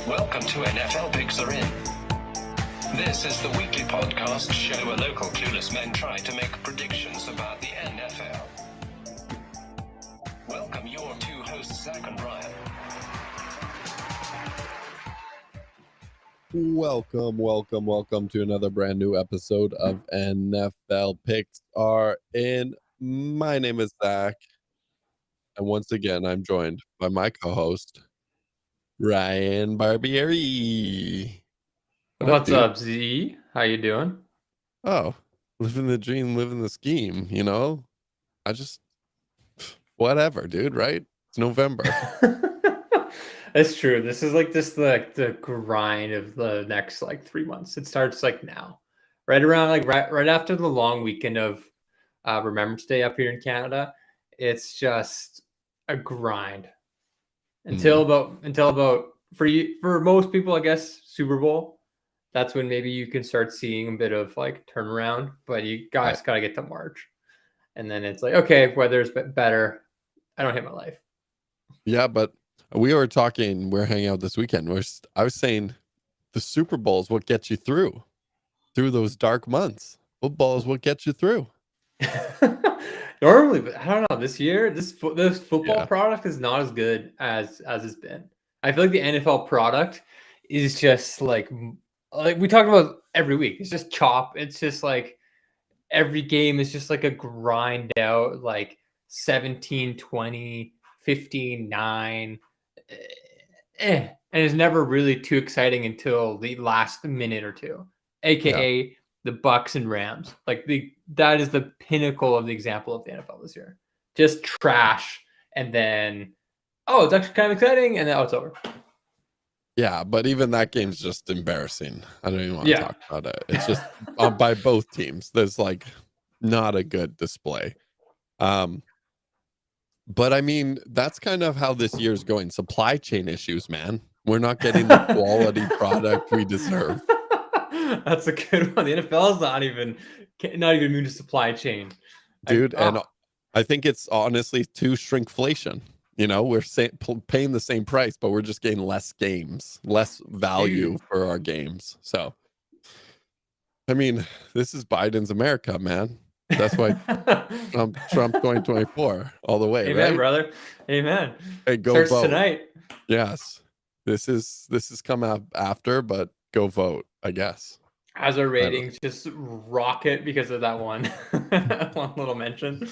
Welcome to NFL Picks Are In. This is the weekly podcast show where local clueless men try to make predictions about the NFL. Welcome your two hosts, Zach and Ryan. Welcome to another brand new episode of NFL Picks Are In. My name is Zach, and once again, I'm joined by my co-host, Ryan Barbieri. What's up, Z? How you doing? Oh, living the dream, living the scheme, you know? Whatever, dude, right? It's November. That's true. This is like just the grind of the next 3 months. It starts now, right around right after the long weekend of Remembrance Day up here in Canada. It's just a grind until about for most people, I guess, Super Bowl. That's when maybe you can start seeing a bit of turnaround, but you guys got to get to March. And then it's okay, weather's better. I don't hate my life. Yeah, but we're hanging out this weekend. I was saying the Super Bowl is what gets you through those dark months. Football is what gets you through. Normally, but I don't know. This year, this football product is not as good as it's been. I feel like the NFL product is just like we talk about every week. It's just chop. It's just every game is just a grind out 17-20, 15-9. And it's never really too exciting until the last minute or two, aka the Bucks and Rams. That is the pinnacle of the example of the NFL this year. Just trash, and then it's actually kind of exciting, and then it's over. Yeah, but even that game's just embarrassing. I don't even want to talk about it. It's just by both teams. There's not a good display. But I mean, that's kind of how this year's going. Supply chain issues, man. We're not getting the quality product we deserve. That's a good one. The NFL is not even immune to supply chain, dude. And I think it's honestly to shrinkflation. You know, we're paying the same price, but we're just getting less games, less value for our games. So, I mean, this is Biden's America, man. That's why Trump 2024 all the way. Amen, right, brother. Amen. Hey, go Starts vote tonight. Yes, this is come out after, but go vote, I guess. As our ratings just rocket because of that one little mention.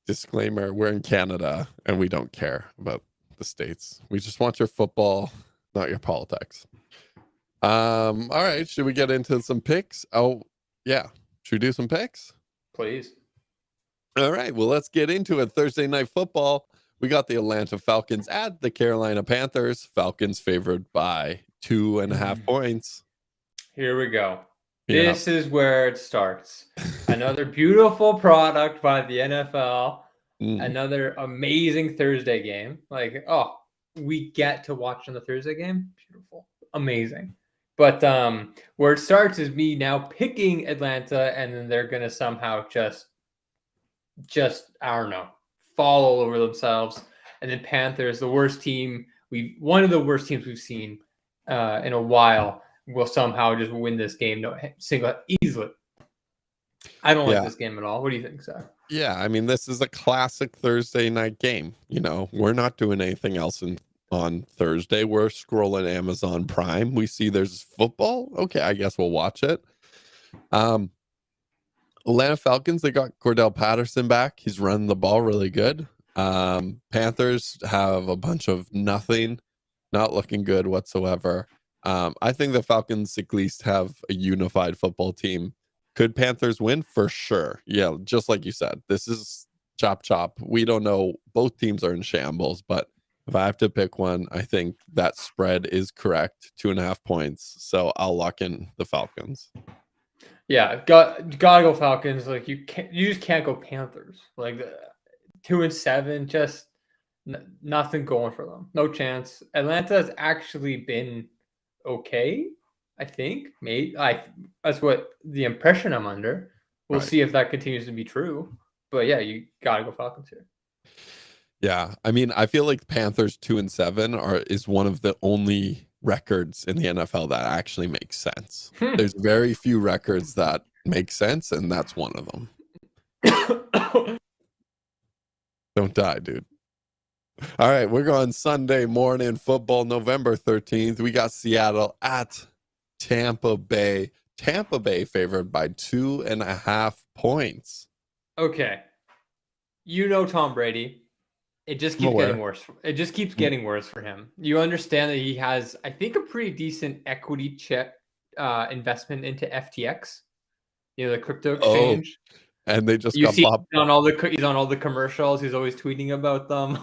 Disclaimer: we're in Canada and we don't care about the states. We just want your football, not your politics. All right, should we get into some picks? Oh, yeah. Should we do some picks? Please. All right, well, let's get into it. Thursday Night Football. We got the Atlanta Falcons at the Carolina Panthers. Falcons favored by 2.5 points. Here we go. This is where it starts. Another beautiful product by the NFL. Another amazing Thursday game. We get to watch on the Thursday game. Beautiful. Amazing. But where it starts is me now picking Atlanta, and then they're going to somehow just I don't know, fall all over themselves. And then Panthers, the worst team one of the worst teams we've seen in a while, will somehow just win this game easily. I don't like this game at all. What do you think, Zach? Yeah, I mean, this is a classic Thursday night game. You know, we're not doing anything else on Thursday. We're scrolling Amazon Prime. We see there's football. Okay, I guess we'll watch it. Atlanta Falcons, they got Cordell Patterson back. He's running the ball really good. Panthers have a bunch of nothing, not looking good whatsoever. I think the Falcons at least have a unified football team. Could Panthers win? For sure. Yeah, just like you said, this is chop. We don't know. Both teams are in shambles, but if I have to pick one, I think that spread is correct, 2.5 points. So I'll lock in the Falcons. Yeah, gotta go Falcons. You just can't go Panthers. 2-7, just nothing going for them. No chance. Atlanta has actually been okay, I think. Maybe that's what the impression I'm under. We'll see if that continues to be true. But yeah, you gotta go Falcons here. Yeah, I mean, I feel like Panthers 2-7 is one of the only records in the NFL that actually makes sense. There's very few records that make sense, and that's one of them. Don't die, dude. All right, we're going Sunday morning football, November 13th. We got Seattle at Tampa Bay. Tampa Bay favored by 2.5 points. Okay. You know Tom Brady. It just keeps getting worse. It just keeps getting worse for him. You understand that he has, I think, a pretty decent equity check investment into FTX, the crypto exchange. And they just you got see popped. He's on all the commercials. He's always tweeting about them.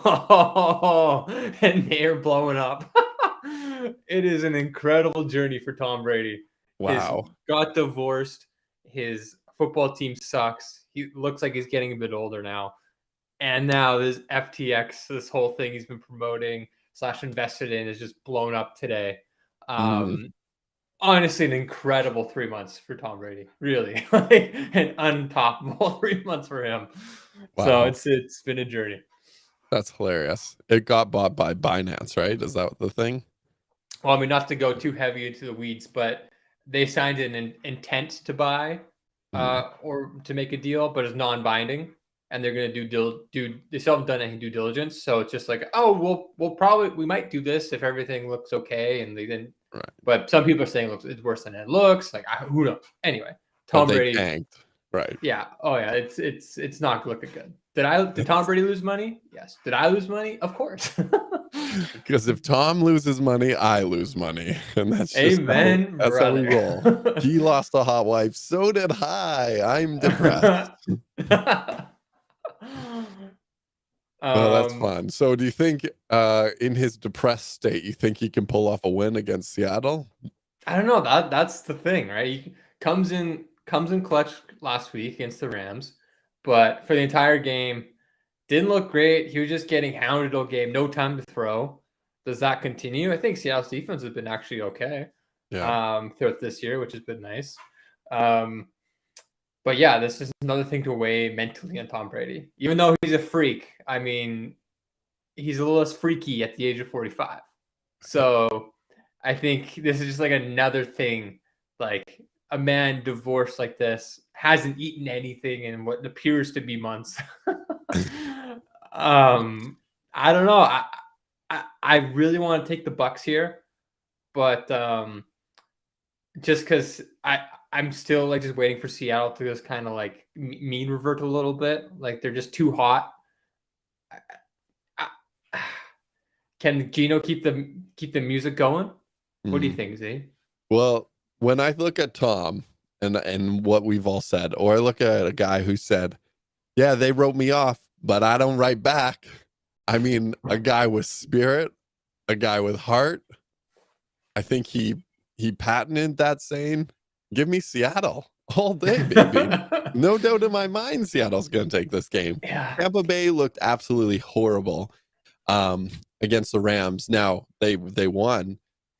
And they're blowing up. It is an incredible journey for Tom Brady. Wow. Got divorced. His football team sucks. He looks like he's getting a bit older now. And now this FTX, this whole thing he's been promoting / invested in, is just blown up today. Honestly, an incredible 3 months for Tom Brady. Really, like an untoppable 3 months for him. Wow. So it's been a journey. That's hilarious. It got bought by Binance, right? Is that the thing? Well, I mean, not to go too heavy into the weeds, but they signed an intent to buy or to make a deal, but it's non-binding. And they're going to they still haven't done any due diligence. So it's just like, oh, we might do this if everything looks okay. And they didn't. Right. But some people are saying it's worse than it looks. Like, who knows? Anyway, Tom Brady tanked. Right. Yeah. Oh yeah. It's not looking good. Did Tom Brady lose money? Yes. Did I lose money? Of course. Because if Tom loses money, I lose money. And that's just Amen. That's how we roll. He lost a hot wife. So did I. I'm depressed. That's fun. So do you think in his depressed state, you think he can pull off a win against Seattle? I don't know. That's the thing, right? He comes in clutch last week against the Rams, but for the entire game, didn't look great. He was just getting hounded all game, no time to throw. Does that continue? I think Seattle's defense has been actually okay throughout this year, which has been nice. But yeah, this is another thing to weigh mentally on Tom Brady. Even though he's a freak, I mean, he's a little less freaky at the age of 45. So I think this is just like another thing, like a man divorced like this, hasn't eaten anything in what appears to be months. I don't know. I really want to take the Bucks here, but just because I'm still like just waiting for Seattle to just kind of like mean revert a little bit. Like they're just too hot. Can Gino keep the music going? What do you think, Z? Well, when I look at Tom and what we've all said, or I look at a guy who said, yeah, they wrote me off, but I don't write back. I mean, a guy with spirit, a guy with heart. I think he patented that saying, give me Seattle all day, baby. No doubt in my mind, Seattle's going to take this game. Yeah. Tampa Bay looked absolutely horrible against the Rams. Now, they won,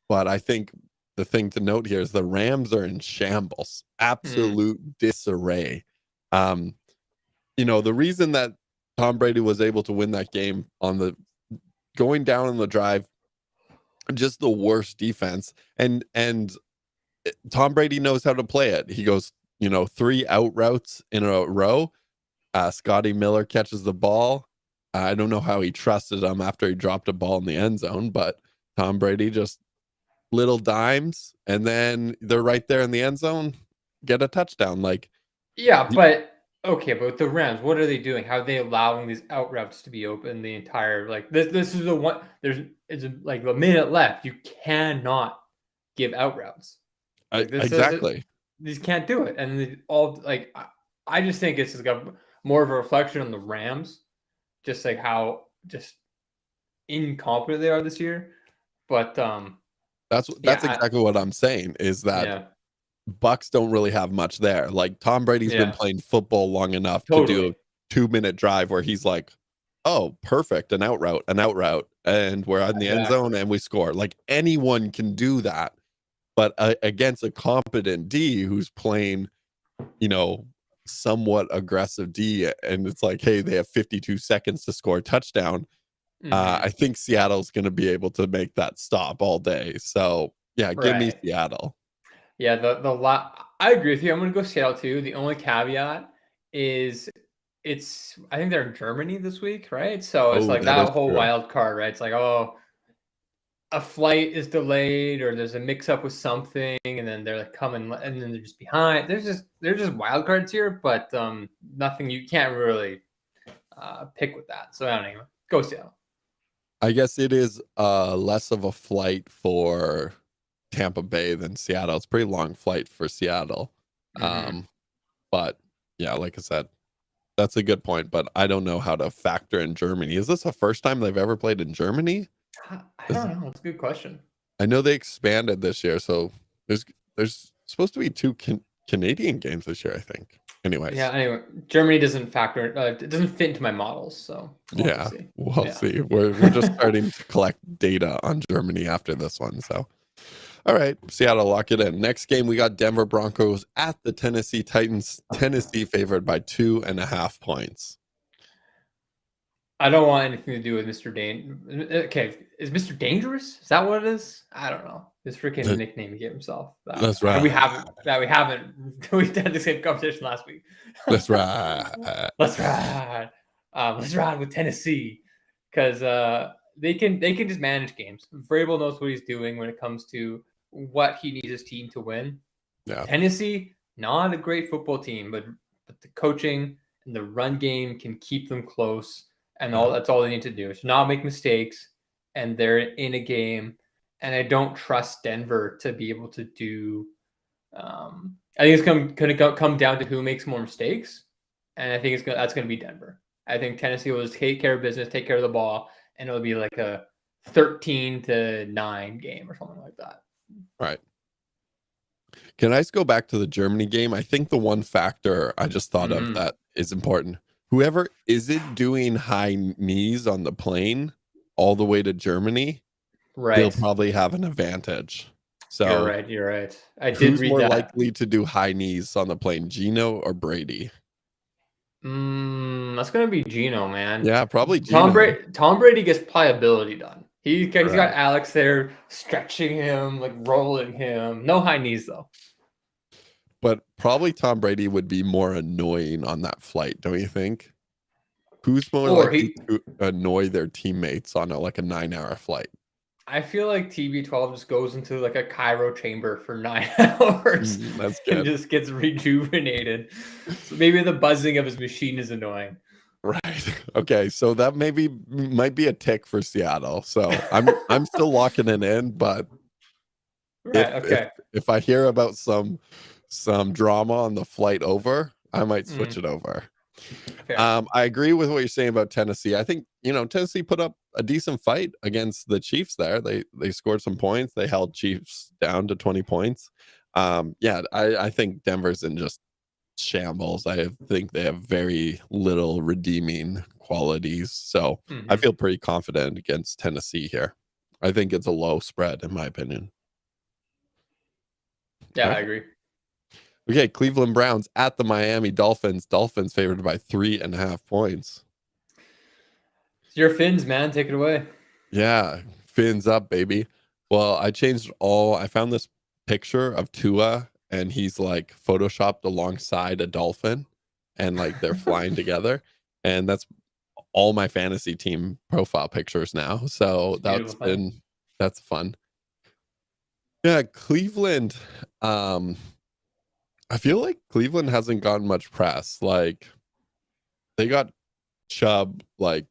but I think the thing to note here is the Rams are in shambles, absolute disarray. The reason that Tom Brady was able to win that game going down on the drive, just the worst defense, and Tom Brady knows how to play it. He goes, 3 out routes in a row. Scotty Miller catches the ball. I don't know how he trusted him after he dropped a ball in the end zone, but Tom Brady just little dimes, and then they're right there in the end zone, get a touchdown. Like, yeah, but with the Rams, what are they doing? How are they allowing these out routes to be open the entire this is the one? It's like a minute left. You cannot give out routes. Exactly. These can't do it, and I just think it's like more of a reflection on the Rams, just like how just incompetent they are this year. But that's exactly what I'm saying is that Bucks don't really have much there. Like Tom Brady's been playing football long enough to do a 2-minute drive where he's like, oh, perfect, an out route, and we're in the end zone and we score. Like anyone can do that. But against a competent D who's playing, somewhat aggressive D, and it's like, hey, they have 52 seconds to score a touchdown. I think Seattle's going to be able to make that stop all day. So yeah, give me Seattle. Yeah, I agree with you. I'm going to go Seattle too. The only caveat is I think they're in Germany this week, right? So it's like that whole wild card, right? It's like, oh, a flight is delayed or there's a mix up with something, and then they're like coming and then they're just behind. They're just wild cards here, but nothing you can't really pick with that. So I don't know. Go Seattle. I guess it is less of a flight for Tampa Bay than Seattle. It's a pretty long flight for Seattle. But yeah, like I said, that's a good point, but I don't know how to factor in Germany. Is this the first time they've ever played in Germany? I don't know. It's a good question. I know they expanded this year, so there's supposed to be 2 Canadian games this year, I think. Anyways. Yeah, anyway, Germany doesn't factor it doesn't fit into my models, so we'll see. We're just starting to collect data on Germany after this one, so all right, Seattle, lock it in. Next game, we got Denver Broncos at the Tennessee Titans. Tennessee favored by 2.5 points. I don't want anything to do with Mr. Okay, is Mr. Dangerous? Is that what it is? I don't know. His freaking nickname he gave himself. That's right. We haven't. We had the same competition last week. That's right. Let's ride. Let's ride with Tennessee because they can just manage games. Vrabel knows what he's doing when it comes to what he needs his team to win. Yeah. Tennessee, not a great football team, but the coaching and the run game can keep them close. And that's all they need to do is not make mistakes, and they're in a game. And I don't trust Denver to be able to do. I think it's going to come down to who makes more mistakes, and I think that's going to be Denver. I think Tennessee will just take care of business, take care of the ball, and it'll be like a 13-9 game or something like that. Right. Can I just go back to the Germany game? I think the one factor I just thought of that is important. Whoever isn't doing high knees on the plane all the way to Germany, they'll probably have an advantage. So you're right. I did read that. Who's more likely to do high knees on the plane, Geno or Brady? That's gonna be Geno, man. Yeah, probably Geno. Tom Brady gets pliability done. He's got Alex there stretching him, like rolling him. No high knees though. But probably Tom Brady would be more annoying on that flight, don't you think? Who's more likely to annoy their teammates on a 9-hour flight? I feel like TB12 just goes into like a cryo chamber for 9 hours. That's good. And just gets rejuvenated. So maybe the buzzing of his machine is annoying. Right. Okay. So that might be a tick for Seattle. So I'm still locking it in, but if I hear about some drama on the flight over, I might switch it over. I agree with what you're saying about Tennessee. I think Tennessee put up a decent fight against the Chiefs there. They scored some points. They held Chiefs down to 20 points. I think Denver's in just shambles. I think they have very little redeeming qualities. So I feel pretty confident against Tennessee here. I think it's a low spread in my opinion. Yeah, I agree. Okay, Cleveland Browns at the Miami Dolphins. Dolphins favored by 3.5 points. It's your Fins, man. Take it away. Yeah, fins up, baby. Well, I changed I found this picture of Tua, and he's like photoshopped alongside a dolphin, and like they're flying together. And that's all my fantasy team profile pictures now. So that's fun. Yeah, Cleveland. I feel like Cleveland hasn't gotten much press. Like they got Chubb like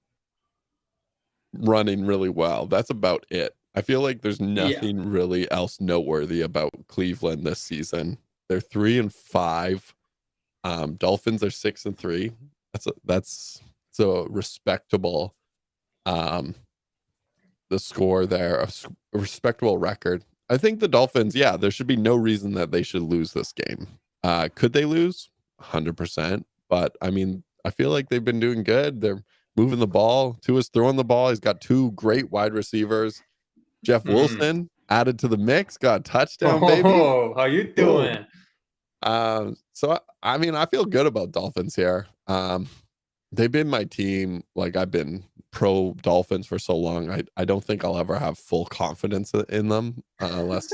running really well. That's about it. I feel like there's nothing really else noteworthy about Cleveland this season. They're 3-5. Dolphins are 6-3. That's so respectable. The score there, a respectable record. I think the Dolphins, there should be no reason that they should lose this game. Could they lose? 100%. But I mean, I feel like they've been doing good. They're moving the ball. Tua's throwing the ball. He's got 2 great wide receivers. Jeff Wilson added to the mix, got a touchdown, baby. Oh, how you doing? So I mean, I feel good about Dolphins here. They've been my team. Like I've been pro Dolphins for so long. I don't think I'll ever have full confidence in them unless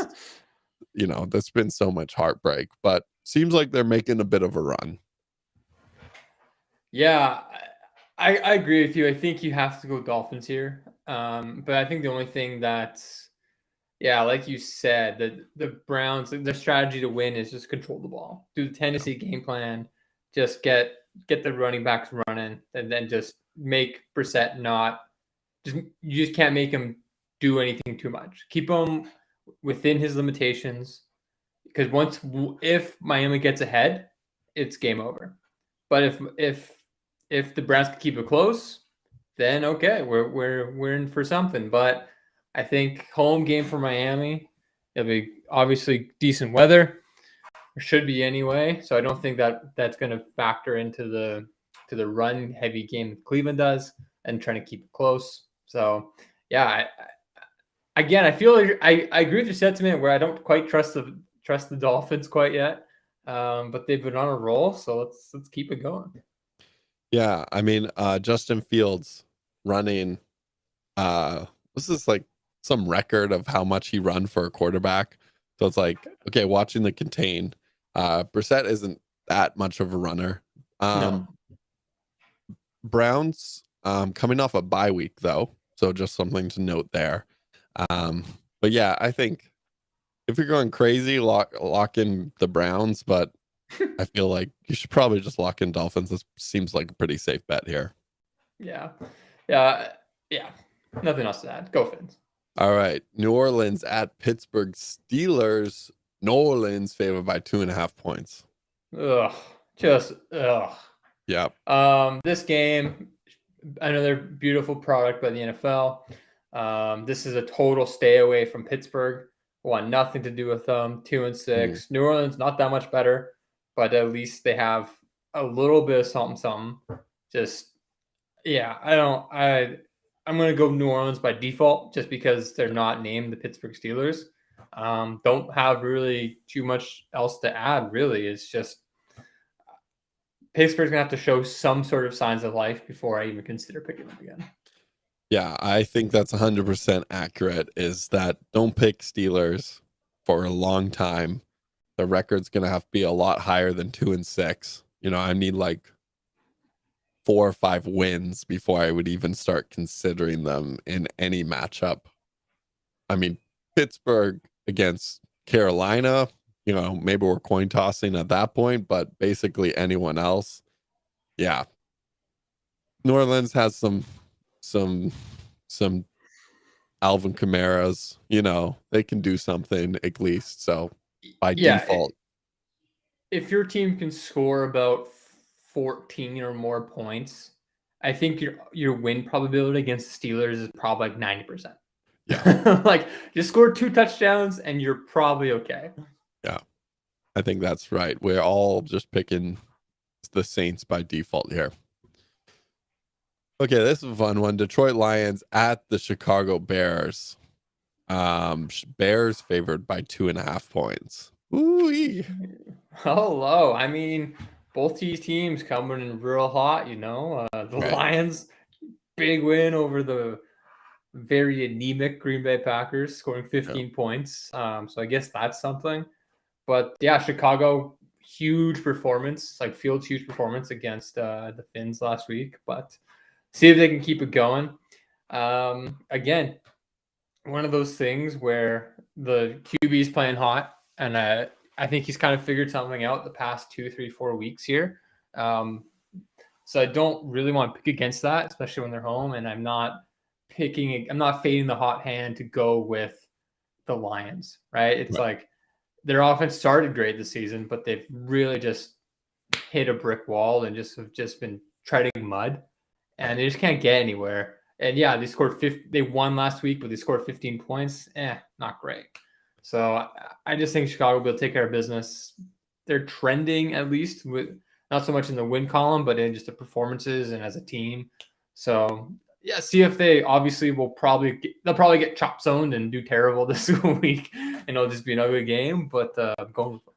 there's been so much heartbreak. But seems like they're making a bit of a run. Yeah, I agree with you. I think you have to go Dolphins here. But I think the only thing that's, yeah, like you said, the Browns, their strategy to win is just control the ball, do the Tennessee game plan, just get the running backs running, and then just make Brissett you just can't make him do anything too much. Keep him within his limitations, because if Miami gets ahead, it's game over. But if the Browns can keep it close, then okay, we're in for something. But I think home game for Miami, it'll be obviously decent weather. Or should be anyway. So I don't think that's going to factor into the run heavy game that Cleveland does and trying to keep it close. So yeah, again, I feel like I agree with your sentiment where I don't quite trust the Dolphins quite yet. But they've been on a roll, so let's keep it going. Yeah, I mean, Justin Fields running. This is like some record of how much he run for a quarterback. So it's like, okay, watching the contain. Brissett isn't that much of a runner. No. Browns coming off a bye week though, so just something to note there. But yeah, I think if you're going crazy, lock in the Browns, but I feel like you should probably just lock in Dolphins. This seems like a pretty safe bet here. Yeah. Nothing else to add. Go Fins. All right. New Orleans at Pittsburgh Steelers. New Orleans favored by 2.5 points. Ugh. Yeah. This game, another beautiful product by the NFL. This is a total stay away from Pittsburgh. Want nothing to do with them. 2-6. New Orleans not that much better, but at least they have a little bit of something. Just I'm gonna go New Orleans by default just because they're not named the Pittsburgh Steelers. Don't have really too much else to add. Really, it's just Pittsburgh's gonna have to show some sort of signs of life before I even consider picking them again. Yeah, I think that's 100% accurate. Is that don't pick Steelers for a long time. The record's gonna have to be a lot higher than 2-6. I need like 4 or 5 wins before I would even start considering them in any matchup. I mean, Pittsburgh against Carolina, maybe we're coin tossing at that point, but basically anyone else. Yeah. New Orleans has some Alvin Kamara's, they can do something at least. So by default. If your team can score about 14 or more points, I think your win probability against the Steelers is probably like 90%. Yeah. Like just score 2 touchdowns and you're probably okay. Yeah. I think that's right. We're all just picking the Saints by default here. Okay, this is a fun one. Detroit Lions at the Chicago Bears. Bears favored by 2.5 points. Ooh-wee. Hello. I mean, both these teams coming in real hot, the Lions, big win over the very anemic Green Bay Packers, scoring 15 points. So I guess that's something. But yeah, Chicago, huge performance, like Fields' huge performance against the Finns last week. But see if they can keep it going. Again, one of those things where the QB is playing hot, and I think he's kind of figured something out the past 2, 3, 4 weeks here. So I don't really want to pick against that, especially when they're home. And I'm not fading the hot hand to go with the Lions, right? It's like their offense started great this season, but they've really just hit a brick wall and have just been treading mud, and they just can't get anywhere. And yeah, they won last week, but they scored 15 points. Not great. So I just think Chicago will take care of business. They're trending at least with not so much in the win column, but in just the performances and as a team. So yeah, see if they obviously they'll probably get chop zoned and do terrible this week, and it'll just be another game. But I'm going with them.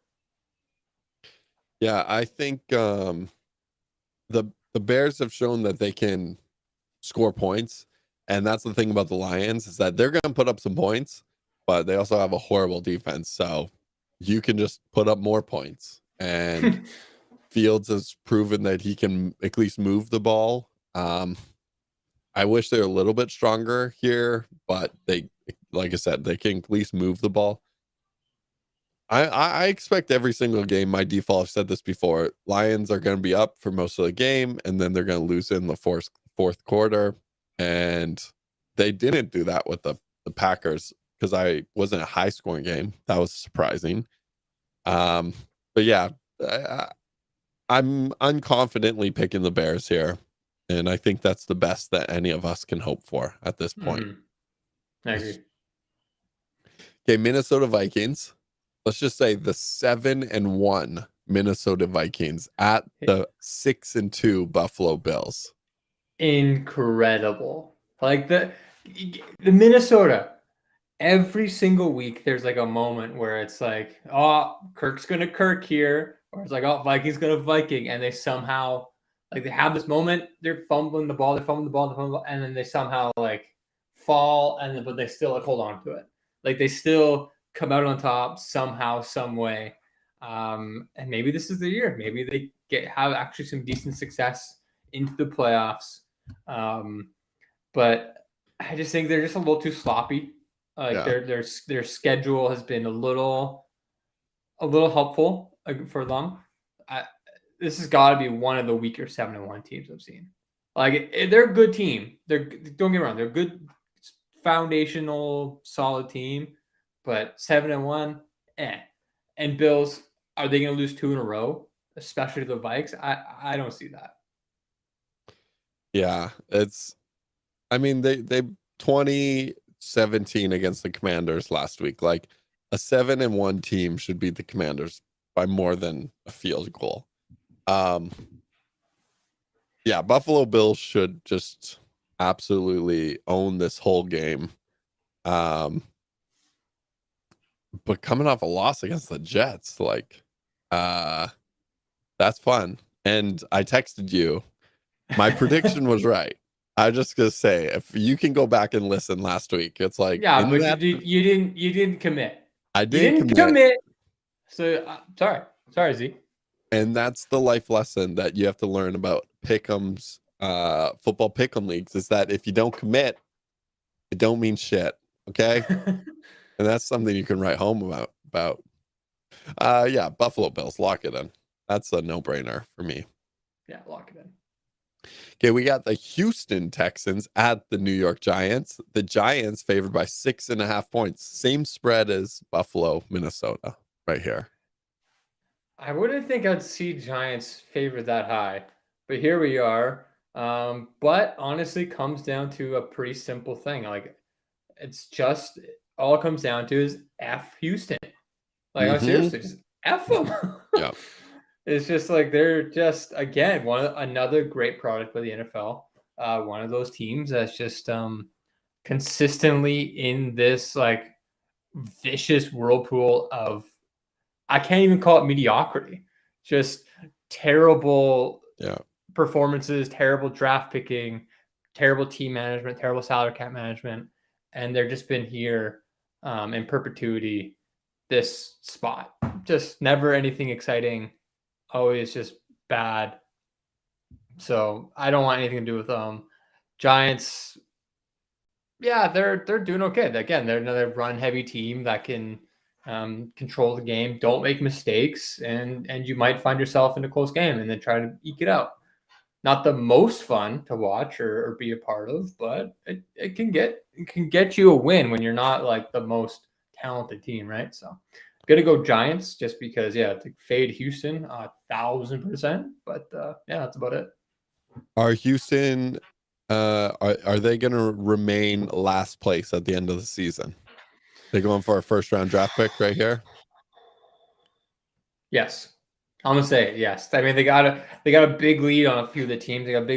Yeah, I think the Bears have shown that they can score points, and that's the thing about the Lions is that they're going to put up some points, but they also have a horrible defense. So you can just put up more points, and Fields has proven that he can at least move the ball. I wish they're a little bit stronger here, but they, like I said, they can at least move the ball. I expect every single game. My default, I've said this before. Lions are going to be up for most of the game, and then they're going to lose in the fourth quarter. And they didn't do that with the Packers because I wasn't a high scoring game. That was surprising. But yeah, I'm unconfidently picking the Bears here, and I think that's the best that any of us can hope for at this point. I agree. Okay, Minnesota Vikings. Let's just say the 7-1 Minnesota Vikings at the 6-2 Buffalo Bills. Incredible. Like the Minnesota, every single week there's like a moment where it's like, oh, Kirk's gonna Kirk here, or it's like, oh, Vikings gonna Viking, and they somehow like they have this moment, they're fumbling the ball, and then they somehow like fall, but they still like hold on to it. Like they still come out on top somehow, some way. And maybe this is the year. Maybe they have actually some decent success into the playoffs. But I just think they're just a little too sloppy. Like their schedule has been a little helpful for them. This has got to be one of the weaker 7-1 teams I've seen. Like they're a good team. Don't get me wrong. They're a good foundational solid team. But 7-1, And Bills, are they going to lose 2 in a row, especially the Vikes? I don't see that. Yeah, I mean, they 2017 against the Commanders last week. Like a 7-1 team should beat the Commanders by more than a field goal. Yeah, Buffalo Bills should just absolutely own this whole game. But coming off a loss against the Jets, like, that's fun. And I texted you. My prediction was right. I just gonna say, if you can go back and listen last week, it's like, yeah, but you didn't commit. I didn't commit. So sorry, Z. And that's the life lesson that you have to learn about pick'ems, football pick'em leagues, is that if you don't commit, it don't mean shit. Okay. And that's something you can write home about. Yeah, Buffalo Bills, lock it in. That's a no-brainer for me. Yeah, lock it in. Okay, we got the Houston Texans at the New York Giants. The Giants favored by 6.5 points. Same spread as Buffalo, Minnesota, right here. I wouldn't think I'd see Giants favored that high, but here we are. But honestly, comes down to a pretty simple thing. Like, it's just all it comes down to is F Houston. Like, seriously, just F them. Yeah. It's just like they're just, again, another great product for the NFL. One of those teams that's just consistently in this like vicious whirlpool of, I can't even call it mediocrity, just terrible performances, terrible draft picking, terrible team management, terrible salary cap management. And they've just been here in perpetuity, this spot. Just never anything exciting, always just bad. So I don't want anything to do with them. Giants, yeah, they're doing okay. Again, they're another run-heavy team that can control the game, don't make mistakes, and you might find yourself in a close game and then try to eke it out. Not the most fun to watch or be a part of, but it can get you a win when you're not like the most talented team, right? So gonna go Giants just because, to fade Houston 1,000%. But yeah, that's about it. Are Houston are they gonna remain last place at the end of the season? They're going for a first round draft pick right here. Yes. I'm gonna say yes. I mean, they got a big lead on a few of the teams. They got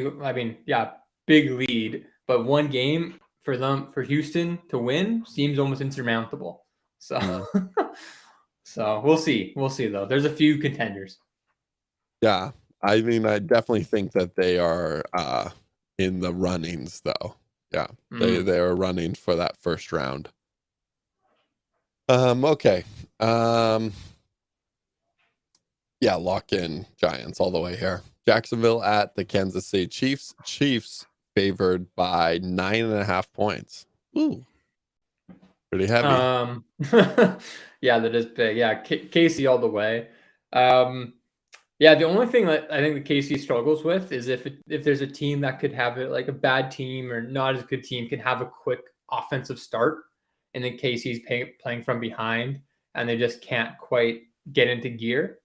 big lead, but one game for Houston to win seems almost insurmountable. So, so we'll see. We'll see though. There's a few contenders. Yeah. I mean, I definitely think that they are in the runnings though. Yeah. They are running for that first round. Okay. Yeah, lock in Giants all the way here. Jacksonville at the Kansas City Chiefs. Chiefs favored by 9.5 points. Ooh. Pretty heavy. Yeah, that is big. Yeah, KC all the way. Yeah, the only thing that I think the KC struggles with is if there's a team that could have it, like a bad team or not as good team, can have a quick offensive start, and then KC's playing from behind, and they just can't quite get into gear.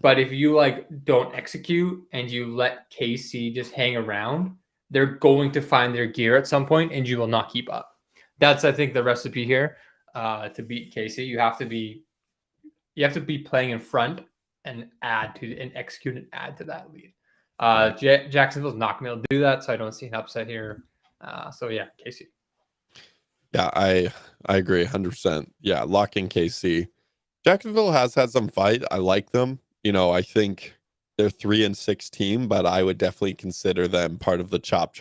But if you like don't execute and you let KC just hang around, they're going to find their gear at some point, and you will not keep up. That's, I think, the recipe here to beat KC. You have to be playing in front and execute and add to that lead. Jacksonville's not going to be able to do that, so I don't see an upset here. So yeah, KC. Yeah, I agree 100%. Yeah, lock in KC. Jacksonville has had some fight. I like them. You know, I think they're 3-6 team, but I would definitely consider them part of the chop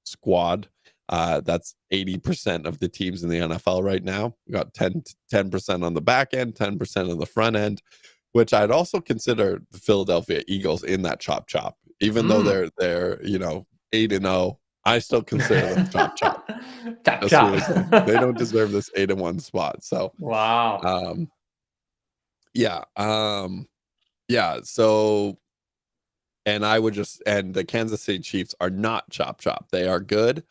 squad. That's 80% of the teams in the NFL right now. We got 10% on the back end, 10% on the front end, which I'd also consider the Philadelphia Eagles in that chop. Even though they're 8-0, I still consider them chop. Chop. They don't deserve this 8-1 spot. So wow. Yeah. So, and I would and the Kansas City Chiefs are not chop. They are good.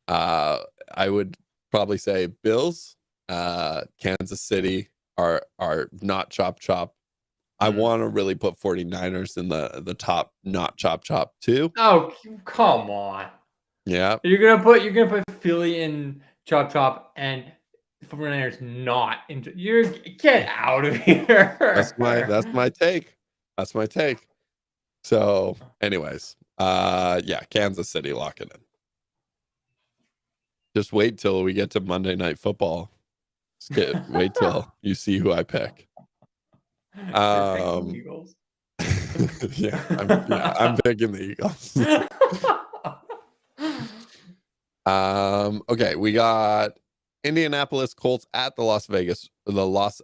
I would probably say Bills, Kansas City are not chop. I want to really put 49ers in the top, not chop too. Oh, come on. Yeah. You're gonna put Philly in chop and 49ers not into. Get out of here. That's my take. That's my take. So, anyways, yeah, Kansas City, lock it in. Just wait till we get to Monday Night Football. Wait till you see who I pick. Eagles. I'm picking the Eagles. Okay, we got Indianapolis Colts at the Las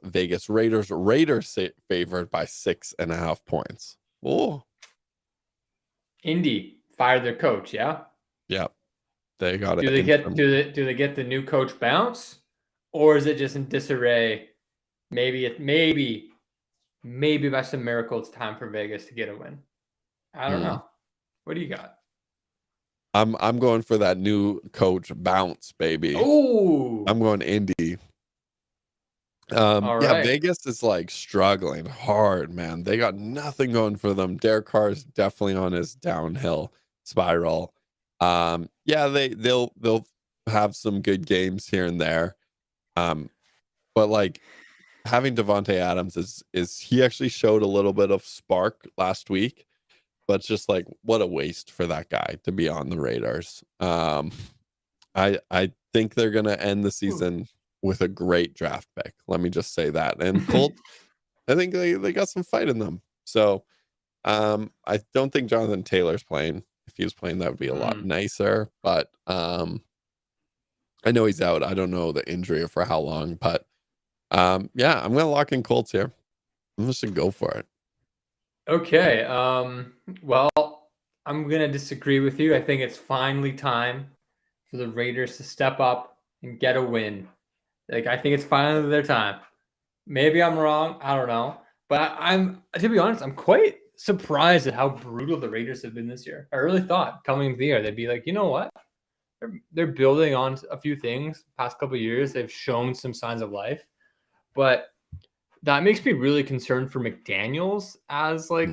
Vegas Raiders. Raiders favored by 6.5 points. Oh, Indy fired their coach. Yeah. Yep. They got it. Do they get the new coach bounce, or is it just in disarray? Maybe by some miracle it's time for Vegas to get a win. I don't know. What do you got? I'm going for that new coach bounce, baby. Oh, I'm going Indy. right. Vegas is like struggling hard, man. They got nothing going for them. Derek Carr is definitely on his downhill spiral. They'll have some good games here and there. But like having Devontae Adams is he actually showed a little bit of spark last week, but it's just like what a waste for that guy to be on the Raiders. I think they're gonna end the season with a great draft pick. Let me just say that. And Colts, I think they got some fight in them. So I don't think Jonathan Taylor's playing. If he was playing, that would be a lot nicer. But I know he's out. I don't know the injury or for how long. But I'm gonna lock in Colts here. I'm just gonna go for it. Okay. Well, I'm gonna disagree with you. I think it's finally time for the Raiders to step up and get a win. Like, I think it's finally their time. Maybe I'm wrong. I don't know. But I'm, to be honest, I'm quite surprised at how brutal the Raiders have been this year. I really thought coming into the year, they'd be like, you know what? They're building on a few things. Past couple of years, they've shown some signs of life. But that makes me really concerned for McDaniels as like,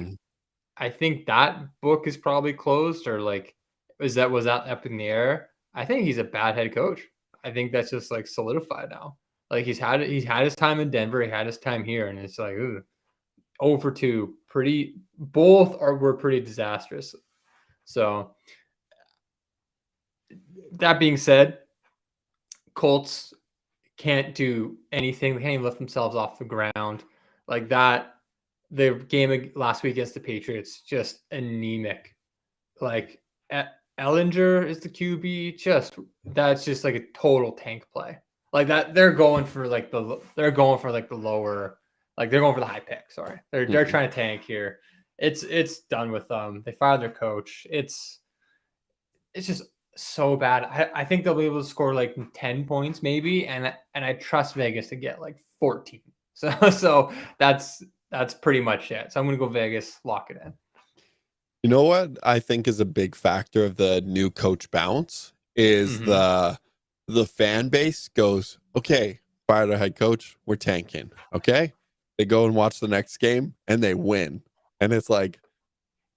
I think that book is probably closed, or like, was that up in the air? I think he's a bad head coach. I think that's just like solidified now. Like he's had his time in Denver, he had his time here, and it's like 0-2. Both were pretty disastrous. So that being said, Colts can't do anything. They can't even lift themselves off the ground. Like that the game last week against the Patriots, just anemic. Like Ellinger is the QB. That's just like a total tank play. Like that, they're going for like the lower, like they're going for the high pick. Sorry, they're trying to tank here. It's done with them. They fired their coach. It's just so bad. I think they'll be able to score like 10 points maybe, and I trust Vegas to get like 14. So that's pretty much it. So I'm gonna go Vegas, lock it in. You know what I think is a big factor of the new coach bounce is the fan base goes, okay, fire our head coach, we're tanking. Okay. They go and watch the next game and they win. And it's like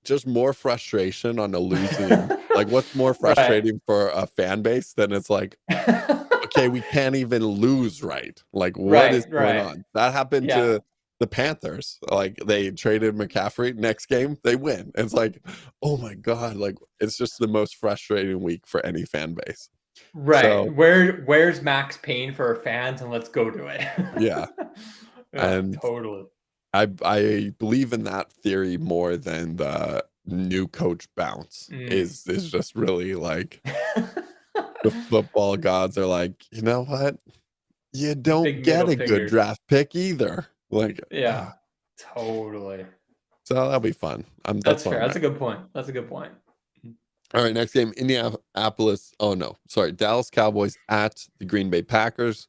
just more frustration on a losing. Like what's more frustrating for a fan base than it's like, okay, we can't even lose right. Like what is going on? That happened to the Panthers. Like they traded McCaffrey, next game they win. It's like, oh my God, like it's just the most frustrating week for any fan base. Right. So, where's Max Payne for our fans, and let's go to it. Yeah. And totally. I believe in that theory more than the new coach bounce is just really like the football gods are like, you know what? You don't get a good draft pick either. Like, totally. So that'll be fun. That's fair. That's a good point. All right, next game, Dallas Cowboys at the Green Bay Packers.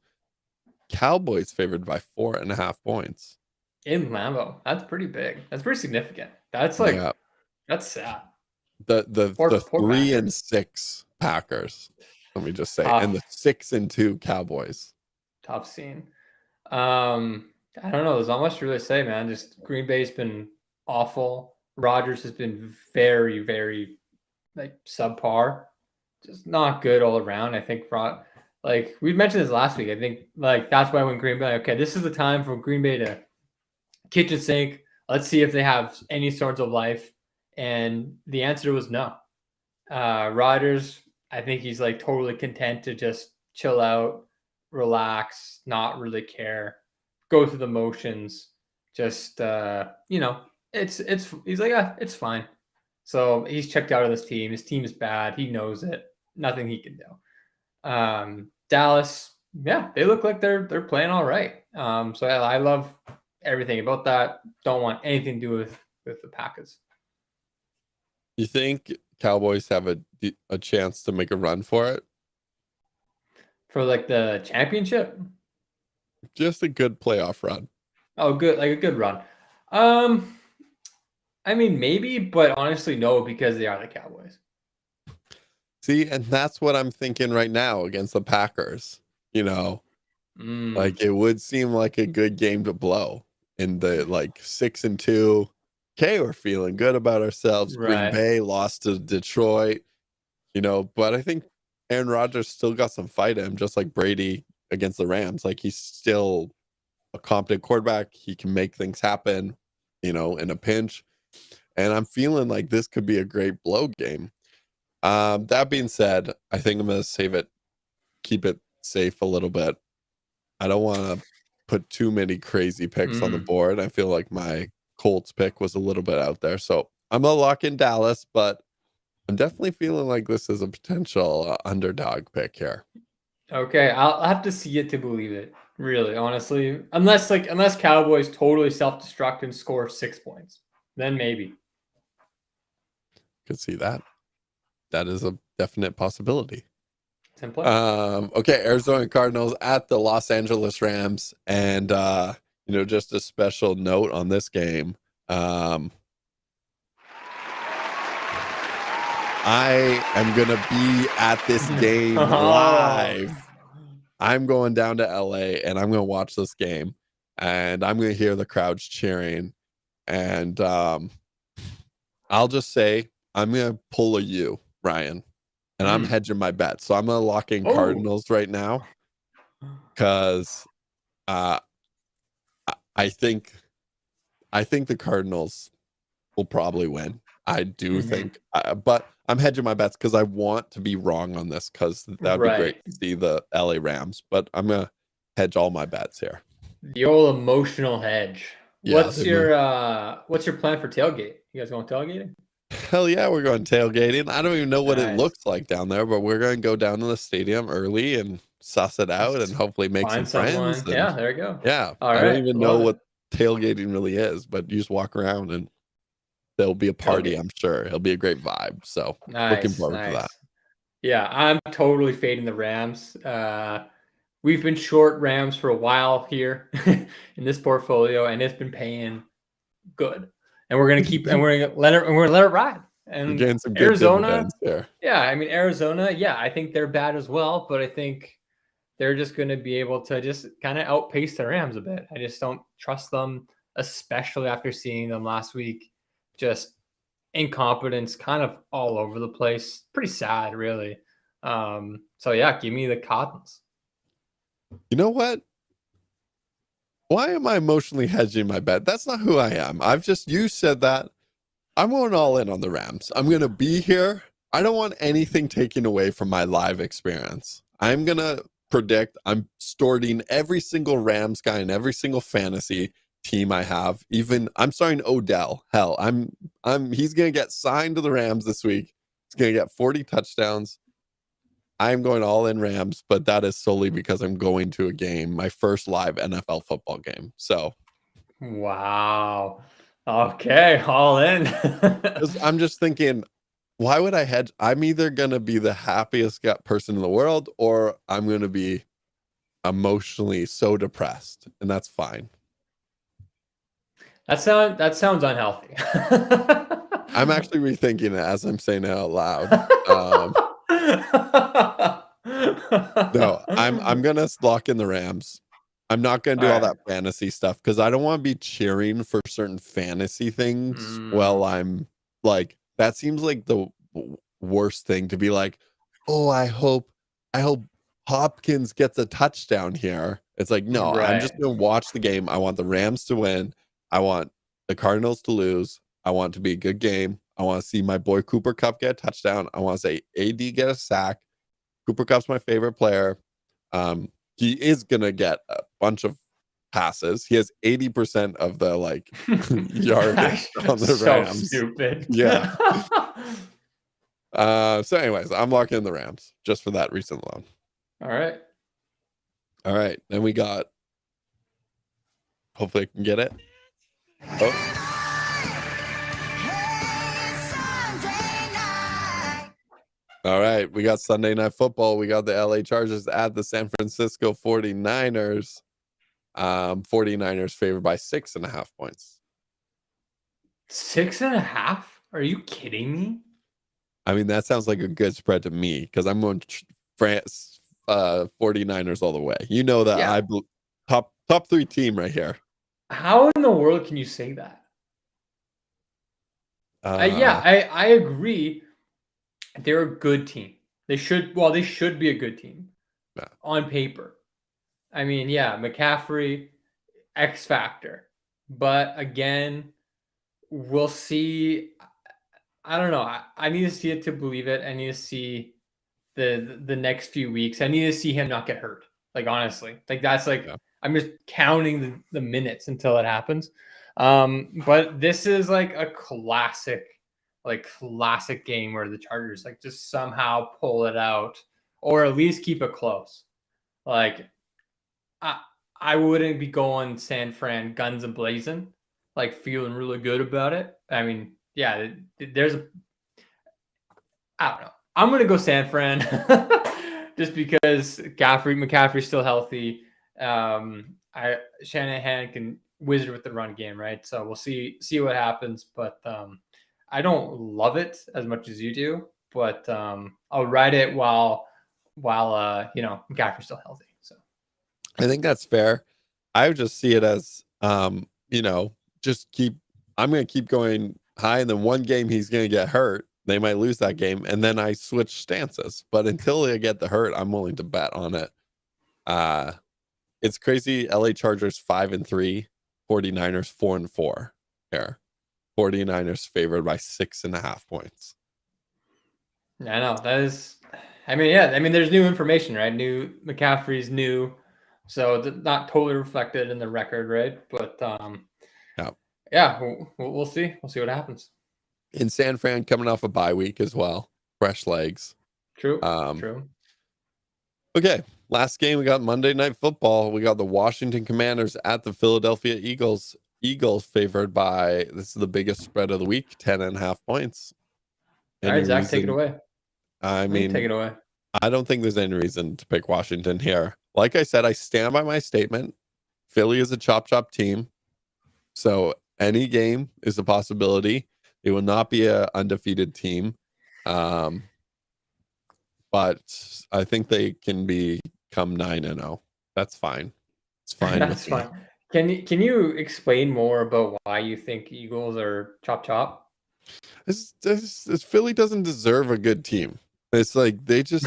Cowboys favored by 4.5 points. In Lambeau. That's pretty big. That's pretty significant. That's like, that's sad. The 3-6 Packers, let me just say, and the 6-2 Cowboys. Tough scene. I don't know. There's not much to really say, man. Just Green Bay's been awful. Rodgers has been very, very like subpar. Just not good all around. I think like we mentioned this last week. I think like that's why when Green Bay, okay, this is the time for Green Bay to kitchen sink. Let's see if they have any sorts of life. And the answer was no. Rodgers, I think he's like totally content to just chill out, relax, not really care, go through the motions. Just he's like, it's fine. So he's checked out of this team. His team is bad. He knows it. Nothing he can do. Dallas, they look like they're playing all right. So I love everything about that. Don't want anything to do with the Packers. You think Cowboys have a chance to make a run for it? For like the championship? Just a good playoff run. Oh, good, like a good run. I mean, maybe, but honestly, no, because they are the Cowboys. See, and that's what I'm thinking right now against the Packers. You know, like it would seem like a good game to blow in the like 6-2. Okay, we're feeling good about ourselves. Green Bay lost to Detroit, but I think Aaron Rodgers still got some fight in him, just like Brady against the Rams. Like he's still a competent quarterback. He can make things happen, in a pinch. And I'm feeling like this could be a great blow game. That being said, I think I'm going to keep it safe a little bit. I don't want to put too many crazy picks on the board. I feel like my Colts pick was a little bit out there. So I'm going to lock in Dallas, but I'm definitely feeling like this is a potential underdog pick here. Okay, I'll have to see it to believe it. Really, honestly, unless Cowboys totally self-destruct and score 6 points, then maybe. Could see that. That is a definite possibility. Simple. Okay, Arizona Cardinals at the Los Angeles Rams, and just a special note on this game. I am gonna be at this game live. I'm going down to LA and I'm gonna watch this game, and I'm gonna hear the crowds cheering. And I'll just say I'm gonna pull a U, Ryan, and I'm hedging my bet. So I'm gonna lock in Cardinals right now because I think the Cardinals will probably win. I do think, but I'm hedging my bets because I want to be wrong on this because that would be great to see the LA Rams. But I'm gonna hedge all my bets here. The old emotional hedge. Yeah, What's your plan for tailgate? You guys going tailgating? hell yeah, we're going tailgating. I don't even know what it Nice. looks like down there, but we're going to go down to the stadium early and suss it out and Just hopefully make some find friends. someone. And Yeah, there you go. yeah, All I don't right, even know love it. what tailgating really is, but you just walk around and there'll be a party, Tailgate. I'm sure. It'll be a great vibe. So looking Nice, forward to that. nice. Yeah, I'm totally fading the Rams. We've been short Rams for a while here in this portfolio, and it's been paying good. And we're gonna let it ride. You're And getting some good Arizona, dividends there. yeah, I mean Arizona, yeah, I think they're bad as well, but I think they're just going to be able to just kind of outpace the Rams a bit. I just don't trust them, especially after seeing them last week. Just incompetence kind of all over the place. Pretty sad, really. So yeah, give me the Cottons. You know what? Why am I emotionally hedging my bet? That's not who I am. You said that. I'm going all in on the Rams. I'm going to be here. I don't want anything taken away from my live experience. I'm going to predict I'm starting every single Rams guy in every single fantasy team I have. Even I'm starting Odell. Hell, he's going to get signed to the Rams this week. He's going to get 40 touchdowns. I'm going all in Rams, but that is solely because I'm going to a game, my first live NFL football game. So, wow. Okay, all in. I'm just thinking, why would I hedge? I'm either going to be the happiest person in the world or I'm going to be emotionally so depressed, and that's fine. That sounds unhealthy. I'm actually rethinking it as I'm saying it out loud. No, I'm going to lock in the Rams. I'm not going to do all that fantasy stuff because I don't want to be cheering for certain fantasy things while I'm like, that seems like the worst thing to be like, oh, I hope Hopkins gets a touchdown here. It's like, no, Right. I'm just going to watch the game. I want the Rams to win. I want the Cardinals to lose. I want it to be a good game. I want to see my boy Cooper Kupp get a touchdown. I want to say AD get a sack. Cooper Kupp's my favorite player. He is gonna get a bunch of passes. He has 80% of the like yardage on the Rams. So stupid. Yeah. So anyways, I'm locking in the Rams just for that reason alone. All right. Then we got, hopefully I can get it. Oh. All right, we got Sunday Night Football. We got the LA Chargers at the San Francisco 49ers. 49ers favored by 6.5 points. 6.5? Are you kidding me? I mean, that sounds like a good spread to me because I'm going France 49ers all the way. You know that. Yeah. top 3 team right here. How in the world can you say that? I agree. They're a good team. They should be a good team on paper. I mean, yeah, McCaffrey, X factor. But again, we'll see. I don't know. I need to see it to believe it. I need to see the next few weeks. I need to see him not get hurt. Like, honestly. Like, that's like, I'm just counting the minutes until it happens. But this is like a classic game where the Chargers like just somehow pull it out or at least keep it close. Like I wouldn't be going San Fran guns and blazing, like feeling really good about it. I mean, yeah, I don't know. I'm going to go San Fran just because McCaffrey's still healthy. Shanahan can wizard with the run game, right? So we'll see what happens, but I don't love it as much as you do, but I'll ride it while McCaffrey's still healthy. So I think that's fair. I would just see it as I'm going to keep going high, and then one game he's going to get hurt. They might lose that game, and then I switch stances. But until they get the hurt, I'm willing to bet on it. It's crazy. LA Chargers 5-3, 49ers 4-4 here. 49ers favored by 6.5 points. I know that is. I mean, yeah. I mean, there's new information, right? McCaffrey's new, so not totally reflected in the record, right? But Yeah, we'll see. We'll see what happens. In San Fran, coming off a bye week as well, fresh legs. True. Okay, last game we got Monday Night Football. We got the Washington Commanders at the Philadelphia Eagles. Eagles favored by, this is the biggest spread of the week, 10.5 points. All right, Zach, take it away. I mean, take it away. I don't think there's any reason to pick Washington here. Like I said, I stand by my statement. Philly is a chop team. So any game is a possibility. It will not be an undefeated team. But I think they can become 9-0. That's fine. It's fine. That's fine. Can you explain more about why you think Eagles are chop? This Philly doesn't deserve a good team. It's like they don't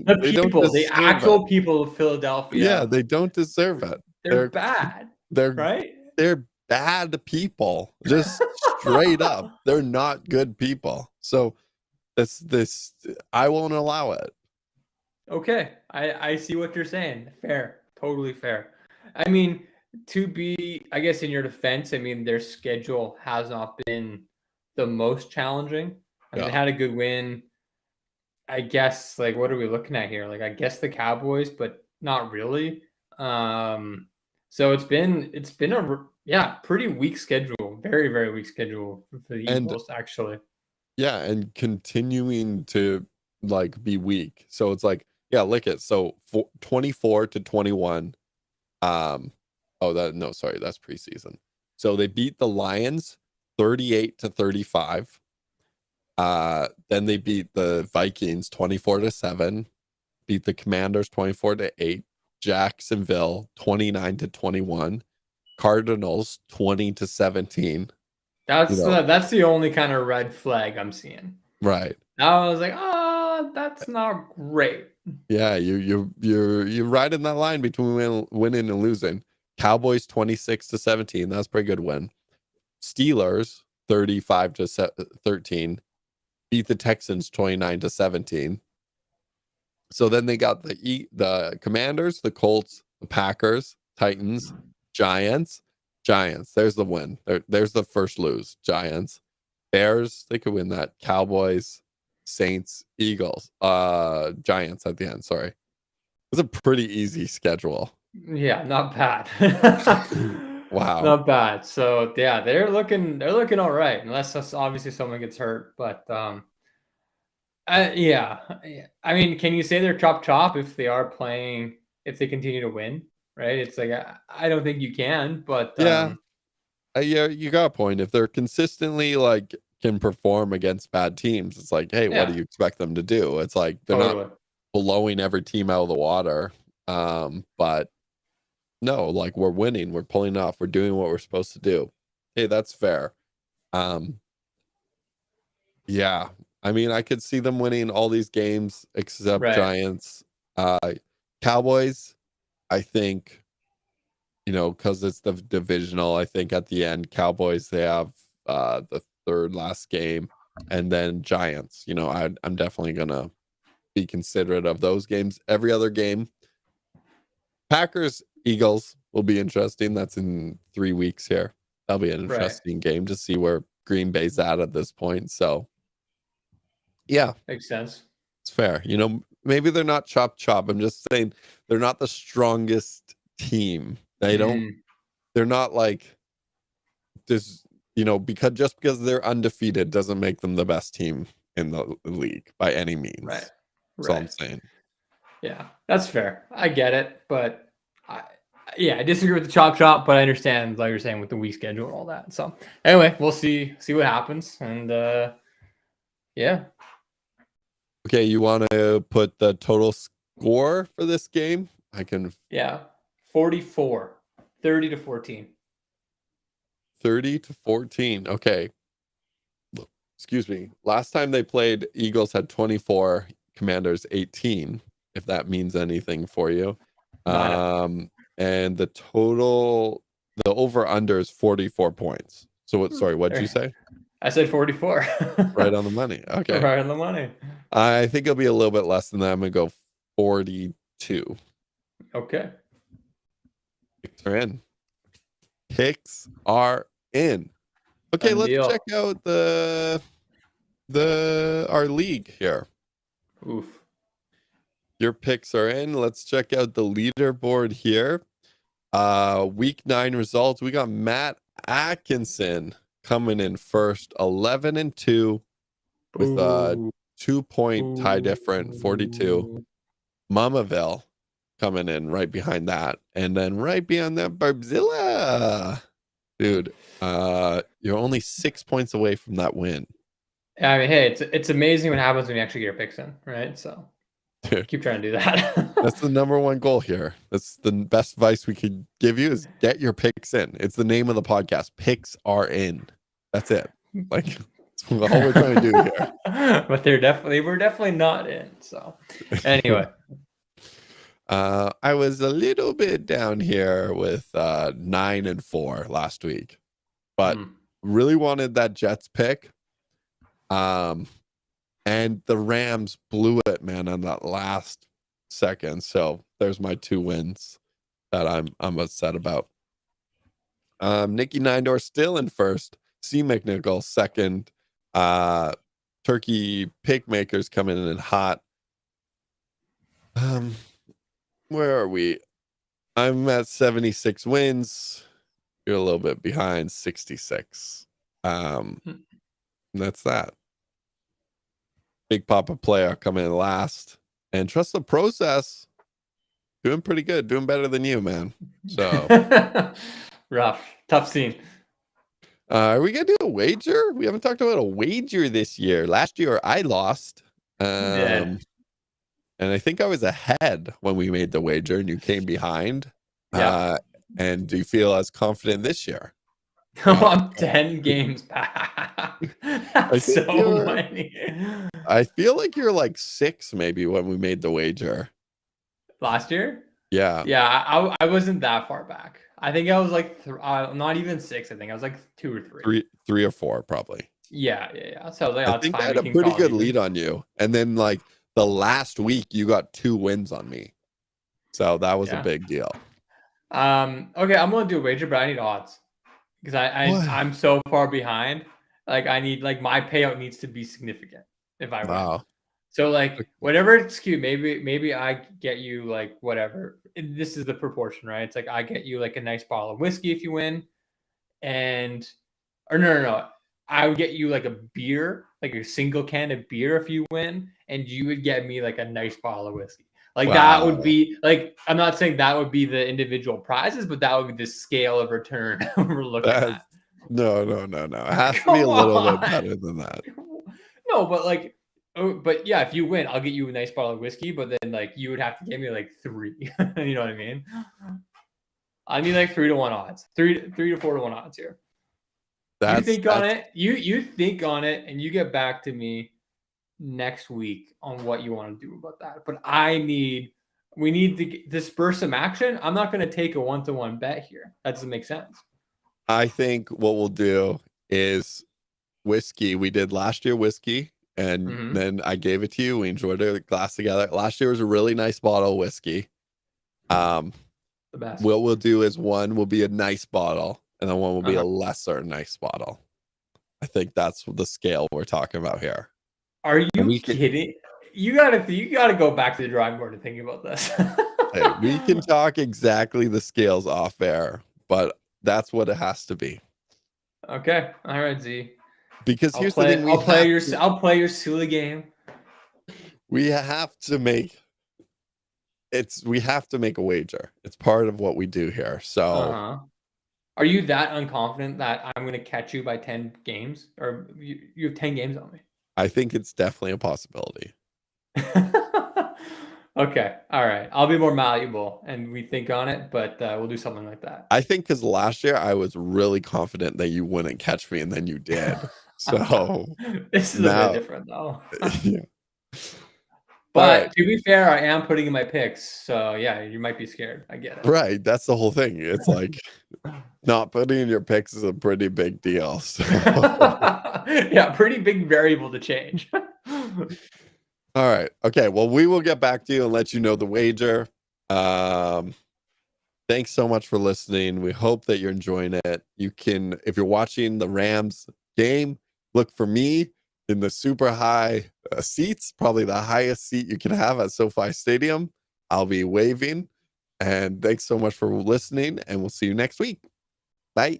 the actual people of Philadelphia. Yeah, they don't deserve it. They're bad. They're right. They're bad people. Just straight up. They're not good people. So this I won't allow it. Okay. I see what you're saying. Fair. Totally fair. I mean, to be, I guess, in your defense, I mean, their schedule has not been the most challenging. I mean, they had a good win. I guess, like, what are we looking at here? Like, I guess the Cowboys, but not really. So it's been a pretty weak schedule, very, very weak schedule for the Eagles, actually. Yeah, and continuing to like be weak. So it's like, yeah, lick it. So 24-21. That's preseason. So they beat the Lions 38-35. Then they beat the Vikings 24-7, beat the Commanders 24-8, Jacksonville 29-21, Cardinals 20-17. That's the only kind of red flag I'm seeing. Right. I was like, oh, that's not great. Yeah, you're right in that line between winning and losing. Cowboys 26-17. That's a pretty good win. Steelers 35-13. Beat the Texans 29-17. So then they got the Commanders, the Colts, the Packers, Titans, Giants. There's the win. There's the first lose. Giants, Bears. They could win that. Cowboys, Saints, Eagles, Giants at the end. Sorry, it's a pretty easy schedule. Yeah, not bad. Wow, not bad. So yeah, they're looking all right, unless obviously someone gets hurt. But yeah. I mean, can you say they're chop if they continue to win? Right? It's like I don't think you can, but yeah, you got a point. If they're consistently like can perform against bad teams, it's like, hey, what do you expect them to do? It's like they're not blowing every team out of the water. But no, like we're winning, we're pulling off, we're doing what we're supposed to do. Hey, that's fair. Yeah, I mean, I could see them winning all these games except Giants. Cowboys, I think, because it's the divisional, I think at the end, Cowboys, they have the third last game, and then Giants. I'm definitely going to be considerate of those games. Every other game, Packers, Eagles will be interesting. That's in 3 weeks here. That'll be an interesting game to see where Green Bay's at this point. So, yeah. Makes sense. It's fair. Maybe they're not chop. I'm just saying they're not the strongest team. They're not like this, because they're undefeated doesn't make them the best team in the league by any means. Right. That's all I'm saying. Yeah, that's fair. I get it, but I disagree with the chop, but I understand, like you're saying, with the weak schedule and all that. So anyway, we'll see what happens, and yeah. Okay, you want to put the total score for this game? I can. Yeah, 44, 30-14. 30-14. Okay. Excuse me. Last time they played, Eagles had 24, Commanders 18. If that means anything for you. And the over under is 44 points. So what'd you say? I said 44. Right on the money. Okay. Right on the money. I think it'll be a little bit less than that. I'm going to go 42. Okay. Picks are in. picks are in. Okay, Done let's deal. check out our league here. Oof. Your picks are in. Let's check out the leaderboard here. Week 9 results. We got Matt Atkinson coming in first, 11-2 with a 2-point tie different, 42. Mamaville coming in right behind that, and then right behind that, Barbzilla. Dude, you're only 6 points away from that win. Yeah, I mean, hey, it's amazing what happens when you actually get your picks in, right? So Dude, keep trying to do that. that's the number one goal here. That's the best advice we could give you is get your picks in. It's the name of the podcast. Picks are in. That's it. Like that's all we're trying to do here. But we're definitely not in. So anyway. I was a little bit down here with 9-4 last week, but really wanted that Jets pick. And the Rams blew it, man, on that last second. So there's my 2 wins that I'm upset about. Nikki Nindor still in first. C. McNichol second. Turkey Pickmakers coming in hot. Where are we? I'm at 76 wins. You're a little bit behind, 66. That's that. Big Papa Player coming in last. And Trust the Process. Doing pretty good. Doing better than you, man. So rough. Tough scene. Are we gonna do a wager? We haven't talked about a wager this year. Last year I lost. And I think I was ahead when we made the wager and you came behind. Yeah. And do you feel as confident this year? I'm 10 games back. That's so many. I feel like you're like 6 maybe when we made the wager. Last year? Yeah. Yeah, I wasn't that far back. I think I was like not even 6. I think I was like 2 or 3. 3 or 4 probably. Yeah. So like, I think I had a pretty good lead on you. And then like the last week you got 2 wins on me. So that was a big deal. Okay, I'm gonna do a wager, but I need odds. Because I'm so far behind. Like I need my payout needs to be significant if I win. So like whatever it's cute, maybe I get you like whatever. This is the proportion, right? It's like I get you like a nice bottle of whiskey if you win, or no. I would get you like a beer, like a single can of beer if you win, and you would get me like a nice bottle of whiskey. Like that would be like, I'm not saying that would be the individual prizes, but that would be the scale of return we're looking at. No. It has to be a little bit better than that. No, but yeah, if you win, I'll get you a nice bottle of whiskey, but then like you would have to give me like 3. You know what I mean? I mean like 3 to 1 odds. 3 to 4 to 1 odds here. You think on it. You think on it, and you get back to me next week on what you want to do about that. But we need to disperse some action. I'm not going to take a 1-to-1 bet here. That doesn't make sense. I think what we'll do is whiskey. We did last year whiskey, and then I gave it to you. We enjoyed a glass together. Last year was a really nice bottle of whiskey. The best. What we'll do is one will be a nice bottle, and then one will be a lesser nice bottle. I think that's the scale we're talking about here. Are you kidding? You gotta go back to the drawing board and think about this. Hey, we can talk exactly the scales off air, but that's what it has to be. Okay, all right, Z. Because here's the thing: I'll play your silly game. We have to make a wager. It's part of what we do here. So, are you that unconfident that I'm going to catch you by 10 games, or you have 10 games on me? I think it's definitely a possibility. Okay. All right. I'll be more malleable and we think on it, but we'll do something like that. I think because last year I was really confident that you wouldn't catch me and then you did. So this is a bit different though. Yeah. But to be fair, I am putting in my picks. So yeah, you might be scared. I get it. Right. That's the whole thing. It's like not putting in your picks is a pretty big deal. So. Yeah, pretty big variable to change. All right. Okay. Well, we will get back to you and let you know the wager. Thanks so much for listening. We hope that you're enjoying it. You can, if you're watching the Rams game, look for me in the super high seats, probably the highest seat you can have at SoFi Stadium. I'll be waving. And thanks so much for listening, and we'll see you next week. Bye.